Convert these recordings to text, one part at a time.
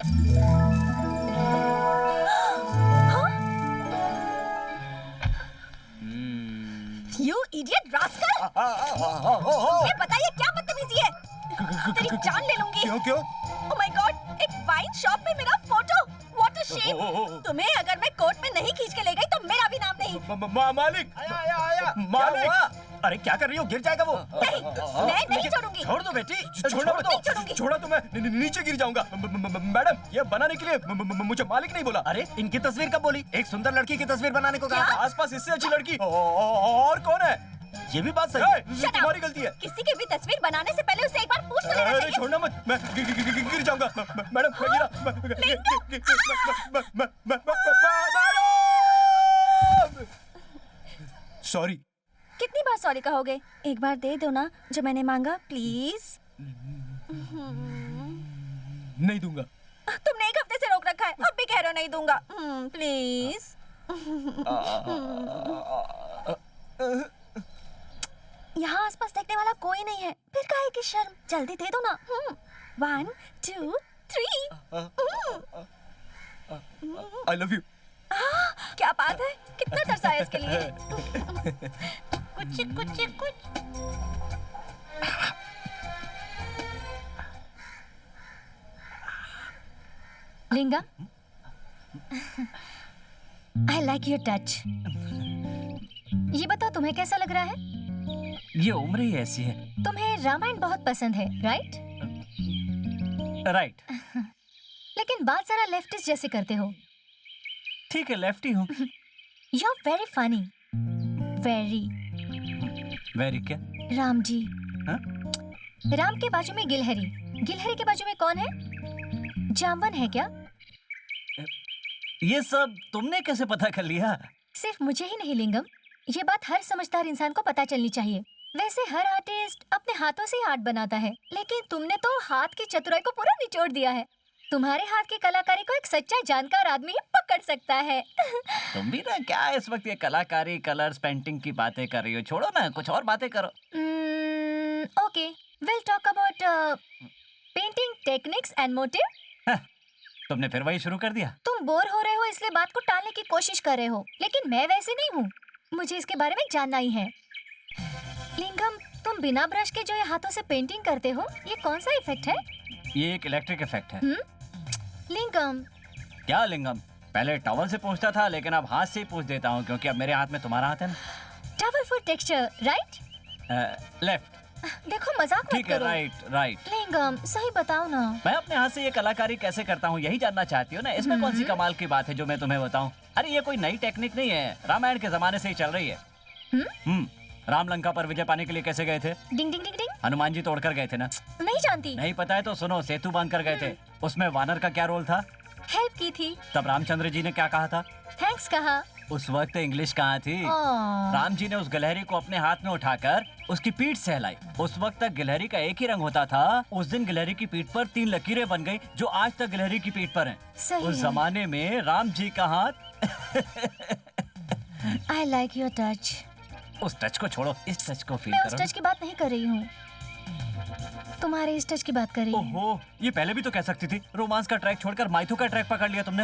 You idiot rascal! ये बताइए क्या बदतमीजी है? तेरी जान ले लूंगी। क्यों? Oh my God! एक वाइन शॉप में मेरा फोटो। What a shame! तुम्हें अगर मैं कोर्ट में नहीं खींच के ले गई तो मेरा भी नाम नहीं। मालिक! आया। मालिक! अरे क्या कर रही हो? गिर जाएगा वो। नहीं, मैं नहीं छोड़ूंगी। छोड़ दो बेटी। नहीं छोड़ूंगी। छोड़ा तो मैं नीचे गिर जाऊंगा। मैडम, ये बनाने के लिए मुझे मालिक नहीं बोला। अरे इनकी तस्वीर कब बोली? एक सुंदर लड़की की तस्वीर बनाने को कहा था। आसपास इससे अच्छी लड़की और कौन है? ये भी बात सही है। तुम्हारी गलती है। किसी की भी तस्वीर बनाने से पहले उसे एक बार पूछ लेना चाहिए। छोड़ना मत, मैं गिर जाऊंगा। मैडम, मैं गिरा। सॉरी। कितनी बार सॉरी कहोगे? एक बार दे दो ना जो मैंने मांगा, प्लीज। नहीं दूंगा। तुमने एक हफ्ते से रोक रखा है, अब भी कह रहे हो नहीं दूंगा। प्लीज। यहाँ आसपास देखने वाला कोई नहीं है, फिर काहे की शर्म? जल्दी दे दो ना। 1 2 3। I love you। क्या बात है, कितना तरसा है इसके लिए। कुछ। लिंगम, I like your touch। ये बताओ तुम्हें कैसा लग रहा है? ये उम्र ही ऐसी है। तुम्हें रामायण बहुत पसंद है, राइट? राइट। लेकिन बात जरा लेफ्टिस्ट जैसे करते हो। ठीक है, लेफ्टी हूँ। You're very funny। वेरी क्या? राम जी। हाँ? राम के बाजू में गिलहरी, गिलहरी के बाजू में कौन है? जामवन है क्या? ये सब तुमने कैसे पता कर लिया? सिर्फ मुझे ही नहीं लिंगम, ये बात हर समझदार इंसान को पता चलनी चाहिए। वैसे हर आर्टिस्ट अपने हाथों से आर्ट बनाता है, लेकिन तुमने तो हाथ की चतुराई को पूरा निचोड़ दिया है। तुम्हारे हाथ की कलाकारी को एक सच्चा जानकार आदमी ही पकड़ सकता है। तुम भी ना क्या इस वक्त ये कलाकारी, कलर्स, पेंटिंग की बातें कर रही हो? छोड़ो ना, कुछ और बातें करो। Okay, will talk about painting techniques and motive. तुमने फिर वही शुरू कर दिया। तुम बोर हो रहे हो इसलिए बात को टालने की कोशिश कर रहे हो, लेकिन मैं वैसे नहीं हूँ, मुझे इसके बारे में जानना ही है। लिंगम, तुम बिना ब्रश के जो ये हाथों से पेंटिंग करते हो, ये कौन सा इफेक्ट है? ये एक इलेक्ट्रिक इफेक्ट है। लिंगम। क्या लिंगम? पहले टॉवल से पूछता था, लेकिन अब हाथ से ही पूछ देता हूँ, क्योंकि अब मेरे हाथ में तुम्हारा हाथ है ना। Towel for texture, right? Left. देखो मजाक मत ठीक है, करो। राइट। लिंगम, सही बताओ ना। मैं अपने हाथ से ये कलाकारी कैसे करता हूँ यही जानना चाहती हूँ ना। इसमें कौन सी कमाल की बात है जो मैं तुम्हें बताऊँ? अरे ये कोई नई टेक्निक नहीं है, रामायण के जमाने से ही चल रही है। राम लंका पर विजय पाने के लिए कैसे गए थे? डिंग डिंग डिंग डिंग। हनुमान जी तोड़कर गए थे ना। नहीं जानती। नहीं पता है तो सुनो, सेतु बांध कर गए थे। उसमें वानर का क्या रोल था? हेल्प की थी। तब रामचंद्र जी ने क्या कहा था? थैंक्स कहा। उस वक्त इंग्लिश कहाँ थी? राम जी ने उस गिलहरी को अपने हाथ में उठाकर उसकी पीठ सहलाई। उस वक्त तक गिलहरी का एक ही रंग होता था। उस दिन गिलहरी की पीठ पर 3 लकीरें बन गई, जो आज तक गिलहरी की पीठ पर हैं। सही उस है। जमाने में राम जी का हाथ। I like your touch। उस टच को छोड़ो, इस टच को फील मैं उस करो। टच की बात नहीं कर रही हूँ, तुम्हारे इस टच की बात कर रही हूँ। ओहो, ये पहले भी तो कह सकती थी। रोमांस का ट्रैक छोड़कर माइथो का ट्रैक पकड़ लिया तुमने।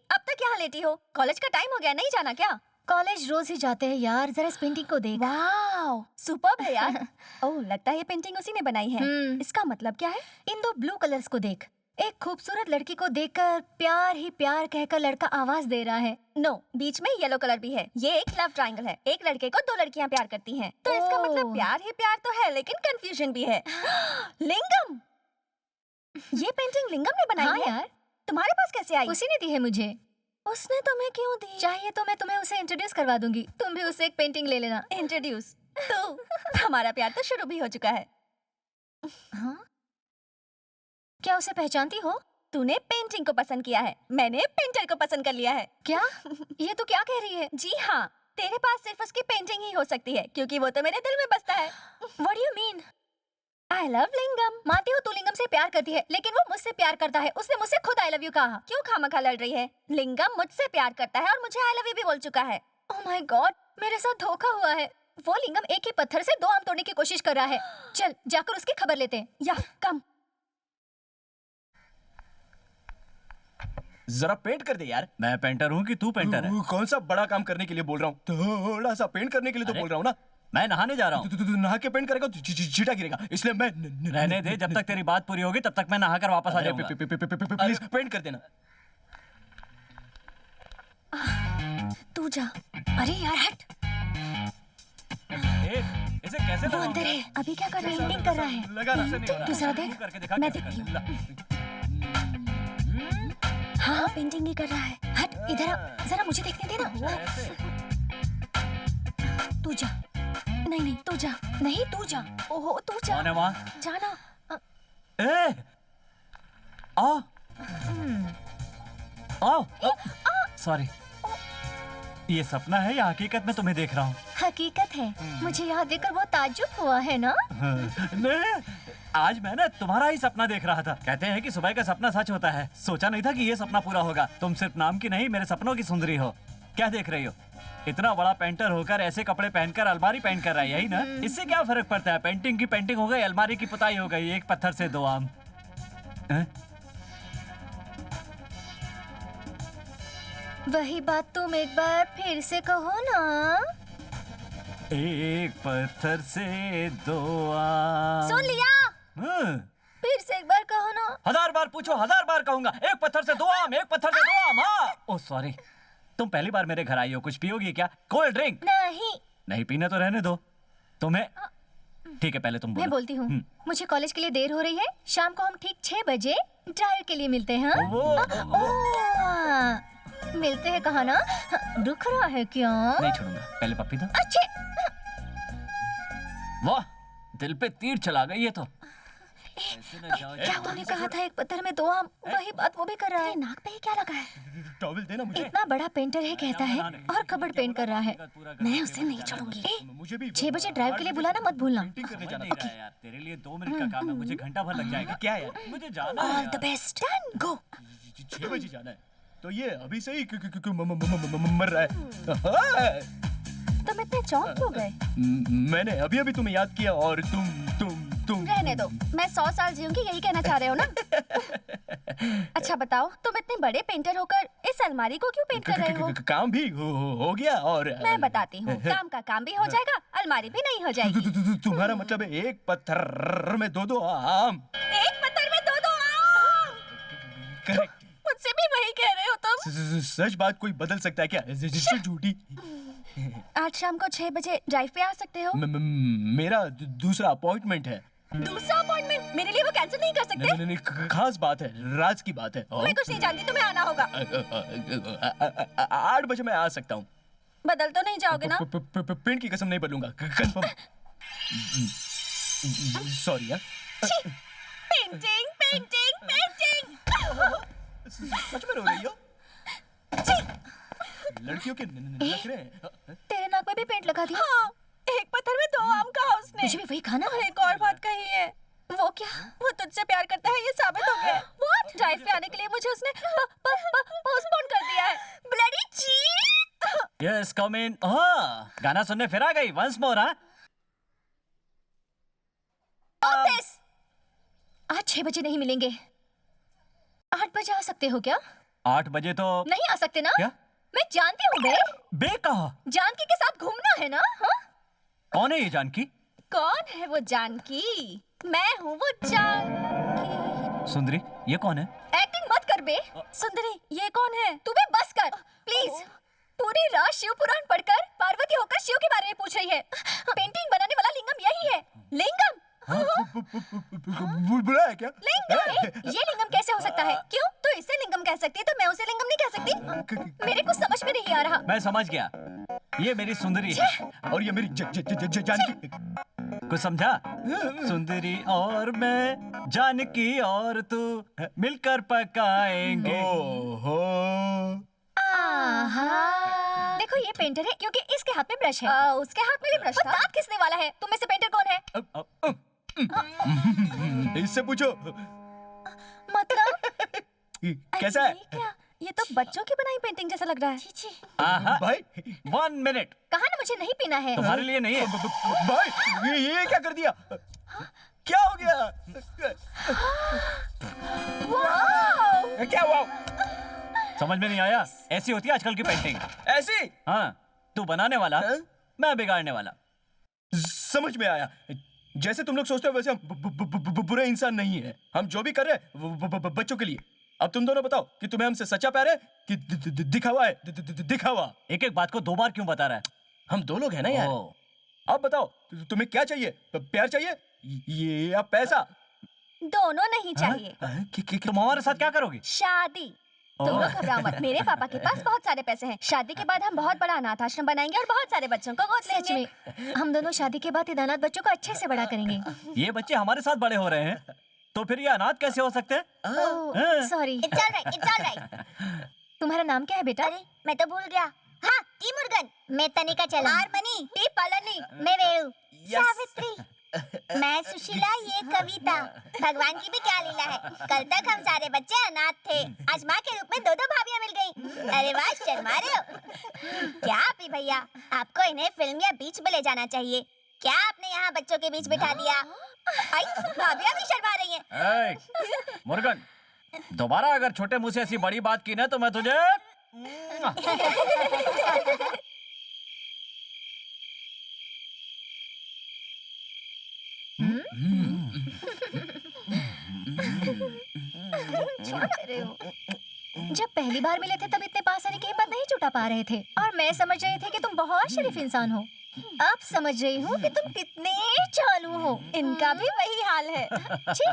अब तक यहाँ लेटी हो? कॉलेज का टाइम हो गया, नहीं जाना क्या? कॉलेज रोज ही जाते हैं यार, जरा इस पेंटिंग को देख। वाओ, सुपर्ब है यार। ओह, लगता है ये पेंटिंग उसी ने बनाई है। इसका मतलब क्या है? इन 2 ब्लू कलर्स को देख। एक खूबसूरत लड़की को देखकर प्यार ही प्यार कहकर लड़का आवाज दे रहा है। नो, बीच में येलो कलर भी है। ये एक लव ट्रायंगल है। एक लड़के को 2 लड़कियां प्यार करती हैं। तो इसका मतलब प्यार ही प्यार तो है, लेकिन कंफ्यूजन भी है। लिंगम, ये पेंटिंग लिंगम ने बनाई हाँ है? यार, तुम्हारे पास कैसे आई? उसी ने दी है मुझे। उसने तुम्हें क्यों दी? चाहिए तो मैं तुम्हें उसे इंट्रोड्यूस करवा दूंगी, तुम भी उससे एक पेंटिंग ले लेना। इंट्रोड्यूस? तो हमारा प्यार तो शुरू भी हो चुका है। हाँ? क्या उसे पहचानती हो? तूने पेंटिंग को पसंद किया है, मैंने पेंटर को पसंद कर लिया है। क्या? ये तो क्या कह रही है? जी हाँ, तेरे पास सिर्फ उसकी पेंटिंग ही हो सकती है, क्योंकि वो तो मेरे दिल में बसता है। What do you mean? I love लिंगम। मानती हो तू लिंगम से प्यार करती है, लेकिन वो मुझसे प्यार करता है। उसने मुझसे खुद I love you कहा। क्यों खामखा लड़ रही है? लिंगम मुझसे प्यार करता है और मुझे I love you भी बोल चुका है। Oh my God, मेरे साथ धोखा हुआ है। वो लिंगम एक ही पत्थर से 2 आम तोड़ने की कोशिश कर रहा है। चल जाकर उसकी खबर लेते हैं। या कम। जरा पेंट कर दे यार। मैं पेंटर हूँ कि तू पेंटर है? कौन सा बड़ा काम करने के लिए बोल रहा हूँ? थोड़ा सा पेंट करने के लिए तो अरे, बोल रहा हूँ ना। मैं नहाने जा रहा हूँ। तू नहा के पेंट करेगा तो छींटा गिरेगा, इसलिए मैं रहने दे, जब तक तेरी बात पूरी होगी तब तक मैं नहाकर वापस आ जाऊंगा। प्लीज पेंट कर देना। तू जा। अरे यार हट। इसे कैसे वो अंदर है। अभी क्या कर रहा है? पेंटिंग कर रहा है। लगा ना। तू जरा देख। करके दिखा, मैं कैसे देखती करना हूँ। हाँ पेंटिंग ही कर रहा है। हट इधर आ, जरा मुझे देखने दे ना। है। ऐसे? तू जा। नहीं नहीं तू जा। नहीं तू जा। ओहो तू जा। कौन है वहाँ? जाना। ए! आओ आओ। सॉरी, ये सपना है या हकीकत में तुम्हें देख रहा हूँ? हकीकत है। मुझे यहाँ देखकर बहुत ताज्जुब हुआ है ना। नहीं, आज मैं ना तुम्हारा ही सपना देख रहा था। कहते हैं कि सुबह का सपना सच होता है। सोचा नहीं था कि ये सपना पूरा होगा। तुम सिर्फ नाम की नहीं, मेरे सपनों की सुंदरी हो। क्या देख रही हो? इतना बड़ा पेंटर होकर ऐसे कपड़े पहनकर अलमारी पेंट कर रहा है, यही ना? इससे क्या फर्क पड़ता है? पेंटिंग की पेंटिंग हो गई, अलमारी की पुताई हो गई। एक पत्थर से 2 आम। हैं? वही बात तुम एक बार फिर से कहो ना। एक पत्थर से 2 आम। सुन लिया। हाँ। फिर से एक बार कहो ना। 1000 बार पूछो, 1000 बार कहूंगा। एक पत्थर से 2 आम, एक पत्थर से 2 आम। हाँ। ओह सॉरी, तुम पहली बार मेरे घर आई हो। कुछ पियोगी क्या? Cold drink? नहीं नहीं पीना तो रहने दो। तुम्हें ठीक है, पहले तुम बोलो। मैं बोलती हूँ। मुझे कॉलेज के लिए देर हो रही है। शाम को हम ठीक 6 बजे ड्राइव के लिए मिलते हैं। हाँ? वो मिलते हैं कहाँ ना? दुख रहा है क्या? नहीं छोड़ूंगा, पहले पप्पी दो। अच्छे। वाह, दिल पे तीर चला गई ये तो। ऐसे ना जाओ क्या तूने कहा था एक पत्थर में 2 आम? वही बात वो भी कर रहा है। नाक पे ही क्या लगा है? टॉवल देना मुझे। इतना बड़ा पेंटर है कहता है और कबर्ड पेंट कर रहा है। मैं उसे नहीं छोड़ूंगी। मुझे भी 6 बजे ड्राइव के लिए बुलाना मत भूलना। पेंटिंग करने जाना। नहीं रहा यार, तेरे लिए 2 मिनट का काम है, मुझे घंटा भर लग जाएगा। क्या यार? मुझे जाना है ऑल यार। The best. गो। 6 बजे जाना है तो ये अभी से ही मर रहा है। तुम इतने चौंक क्यों गए? मैंने अभी अभी तुम्हें याद किया और तुम रहने दो, मैं 100 साल जीऊंगी, यही कहना चाह रहे हो ना? अच्छा बताओ, तुम इतने बड़े पेंटर होकर इस अलमारी को क्यों पेंट कर रहे हो? काम भी हो गया और मैं बताती हूँ, काम का काम भी हो जाएगा, अलमारी भी नहीं हो जाएगी। तुम्हारा मतलब है एक पत्थर में 2 आम? एक पत्थर में 2 आम? करेक्ट। मुझसे भी वही कह रहे हो तुम? सच बात कोई बदल सकता है क्या? झूठी। आज शाम को 6 बजे ड्राइव पे आ सकते हो? मेरा दूसरा अपॉइंटमेंट है। दूसरा अपॉइंटमेंट? मेरे लिए वो कैंसिल नहीं कर सकते? नहीं, खास बात है, राज की बात है। मैं कुछ नहीं जानती, तुम्हें आना होगा। 8 बजे मैं आ सकता हूँ। बदल तो नहीं जाओगे ना? पेंट की कसम नहीं बदलूंगा, कंफर्म। सॉरी यार। Painting painting painting. सच में रो रही हो? लड़कियों के नखरे हैं। तेरे नाक में भी पेंट लगा दिया? हाँ, एक पत्थर में 2 आम कहा उसने। तुझे भी वही खाना? और एक और बात कही है। वो क्या? वो तुझसे प्यार करता है, ये साबित हो गया है। What? ड्राइव पे आने के लिए मुझे उसने पोस्टपोन कर दिया है। Bloody cheat. Yes come in. गाना सुनने फिर आ गई। Once more. हाँ, ऑफिस। आज 6 बजे नहीं मिलेंगे। 8 बजे आ सकते हो क्या? 8 बजे तो नहीं आ सकते ना? क्या? मैं जानती हूँ बे। बे कहा? जानकी के साथ घूमना है ना? हाँ? कौन है ये जानकी? कौन है वो जानकी? मैं हूँ वो जानकी। सुंदरी, ये कौन है? एक्टिंग मत कर बे। सुंदरी, ये कौन है? तू भी बस कर प्लीज। पूरी रात शिव पुराण पढ़कर पार्वती होकर शिव के बारे में पूछ रही है। पेंटिंग बनाने वाला लिंगम यही है। लिंगम? बुरा है क्या? लिंगम? ये लिंगम कैसे हो सकता है? क्यों? तो इसे लिंगम कह सकती है, तो मैं उसे लिंगम नहीं कह सकती? मेरे कुछ समझ में नहीं आ रहा। मैं समझ गया, ये मेरी सुंदरी है। और ये मेरी जानकी। कुछ समझा? सुंदरी और मैं, जानकी और तू, मिलकर पकाएंगे। ओहो। आहा। देखो ये पेंटर है क्योंकि इसके हाथ में ब्रश है। उसके हाथ में भी ब्रश वो था। दांत किसने वाला है? तुम में से पेंटर कौन है? इससे पूछो मतलब कैसा है? ये क्या? ये तो बच्चों की बनाई पेंटिंग जैसा लग रहा है। छी। आहा, भाई 1 मिनट। कहा ना मुझे नहीं पीना है। तुम्हारे लिए नहीं है। भाई ये क्या कर दिया? क्या हो गया? क्या हुआ? समझ में नहीं आया? ऐसी होती है आजकल की पेंटिंग। ऐसी? हाँ, तू बनाने वाला, हाँ? मैं बिगाड़ने वाला। समझ में आया। जैसे तुम लोग सोचते हो वैसे हम बुरे इंसान नहीं है। हम जो भी कर रहे हैं वो बच्चों के लिए। अब तुम दोनों बताओ कि तुम्हें हमसे सच्चा प्यार है कि दिखावा है? दिखावा। एक एक बात को 2 बार क्यों बता रहा है? हम 2 लोग हैं ना यार। ओ, अब बताओ तुम्हें क्या चाहिए? प्यार चाहिए ये या पैसा? दोनों नहीं चाहिए। तुम हमारे साथ क्या करोगी? शादी। तुम लोग घबराओ मत, मेरे पापा के पास बहुत सारे पैसे हैं। शादी के बाद हम बहुत बड़ा अनाथ आश्रम बनाएंगे और बहुत सारे बच्चों को गोद सच लेंगे। में हम दोनों शादी के बाद अनाथ बच्चों को अच्छे से बड़ा करेंगे। ये बच्चे हमारे साथ बड़े हो रहे हैं, तो फिर ये अनाथ कैसे हो सकते हैं? हाँ। Sorry. It's alright, it's alright. तुम्हारा नाम क्या है बेटा? अरे मैं तो भूल गया। हाँ, टी मुर्गन। मैं तनिका चला। आर मनी। टी पलनी। मैं वेणु। सावित्री। मैं सुशीला, ये कविता। भगवान की भी क्या लीला है। कल तक हम सारे बच्चे अनाथ थे, आज माँ के रूप में 2-2 भाभियाँ मिल गई। अरे वाह, शर्मा रहे हो क्या आपी भैया? आपको इन्हें फिल्म या बीच में ले जाना चाहिए। क्या आपने यहाँ बच्चों के बीच बिठा दिया? आई, भाभियाँ भी शर्मा रही हैं। ए, मुर्गन, दोबारा अगर छोटे मुंह से ऐसी बड़ी बात की ना तो मैं तुझे अरे हो। जब पहली बार मिले थे तब इतने पास आने की हिम्मत नहीं जुटा पा रहे थे और मैं समझ रही थी कि तुम बहुत शरीफ इंसान हो। अब समझ रही हूँ कि तुम कितने चालू हो। इनका भी वही हाल है। छी।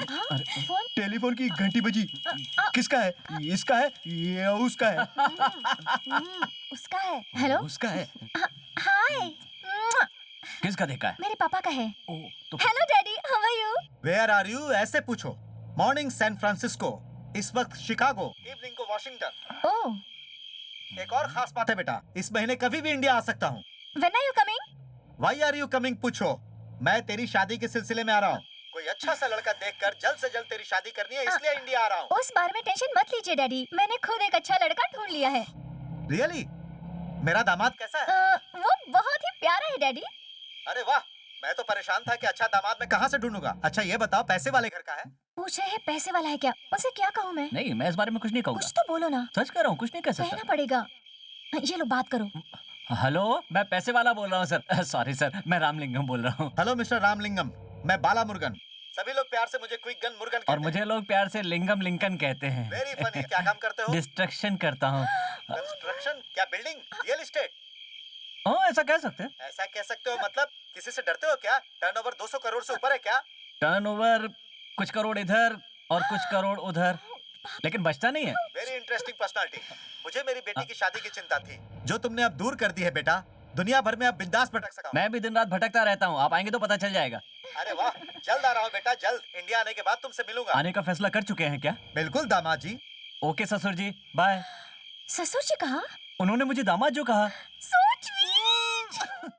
हाँ, फोन। टेलीफोन की घंटी बजी। किसका है? इसका है या उसका है? उसका है। हेलो। उसका है। हाय। किसका देखा है? मेरे पापा का है। ओ, तो hello daddy, how are you? Where are you ऐसे पूछो। मॉर्निंग सैन फ्रांसिस्को, इस वक्त शिकागो, इवनिंग को वॉशिंगटन। ओह, एक और खास बात है बेटा, इस महीने कभी भी इंडिया आ सकता हूँ। When are you coming? Why are you coming पूछो। मैं तेरी शादी के सिलसिले में आ रहा हूँ। कोई अच्छा सा लड़का देखकर जल्द से जल्द तेरी शादी करनी है, इसलिए इंडिया आ रहा हूँ। उस बारे में टेंशन मत लीजिए डैडी, मैंने खुद एक अच्छा लड़का ढूंढ लिया है। रियली? मेरा दामाद कैसा है? वो बहुत ही प्यारा है डैडी। अरे वाह, मैं तो परेशान था कि अच्छा दामाद मैं कहाँ से ढूंढूंगा। अच्छा ये बताओ, पैसे वाले घर का है? पूछ रहे हैं पैसे वाला है क्या? उसे क्या कहूँ मैं? नहीं, मैं इस बारे में कुछ नहीं कहूँगा। कुछ तो बोलो ना। सच कह रहा हूँ, कुछ नहीं कह कहना सकता। पड़ेगा। ये लो बात करो। हेलो, मैं पैसे वाला बोल रहा हूँ सर। सॉरी सर, मैं रामलिंगम बोल रहा हूँ। हेलो मिस्टर रामलिंगम, मैं बाला मुर्गन। सभी लोग प्यार से मुझे क्विक गन मुर्गन कहते और मुझे लोग प्यार से लिंगम लिंकन कहते हैं। Very funny. क्या काम करते हो? डिस्ट्रक्शन करता हूँ। कंस्ट्रक्शन? क्या बिल्डिंग? Real estate? हाँ, ऐसा कह सकते हैं। ऐसा कह सकते हो मतलब? किसी से डरते हो क्या? टर्नओवर 200 करोड़ से ऊपर है क्या? टर्नओवर कुछ करोड़ इधर और कुछ करोड़ उधर, लेकिन बचता नहीं है। Very interesting personality. मुझे मेरी बेटी की शादी की चिंता थी, जो तुमने अब दूर कर दी है बेटा। दुनिया भर में अब बिंदास भटक सका हूं। मैं भी दिन रात भटकता रहता हूँ, आप आएंगे तो पता चल जाएगा। अरे वाह, जल्द आ रहा हूँ बेटा, जल्द। इंडिया आने के बाद तुमसे मिलूंगा। आने का फैसला कर चुके हैं क्या? बिल्कुल दामाद जी। ओके ससुर जी, बाय। ससुर जी कहा? उन्होंने मुझे दामाद जो कहा। सो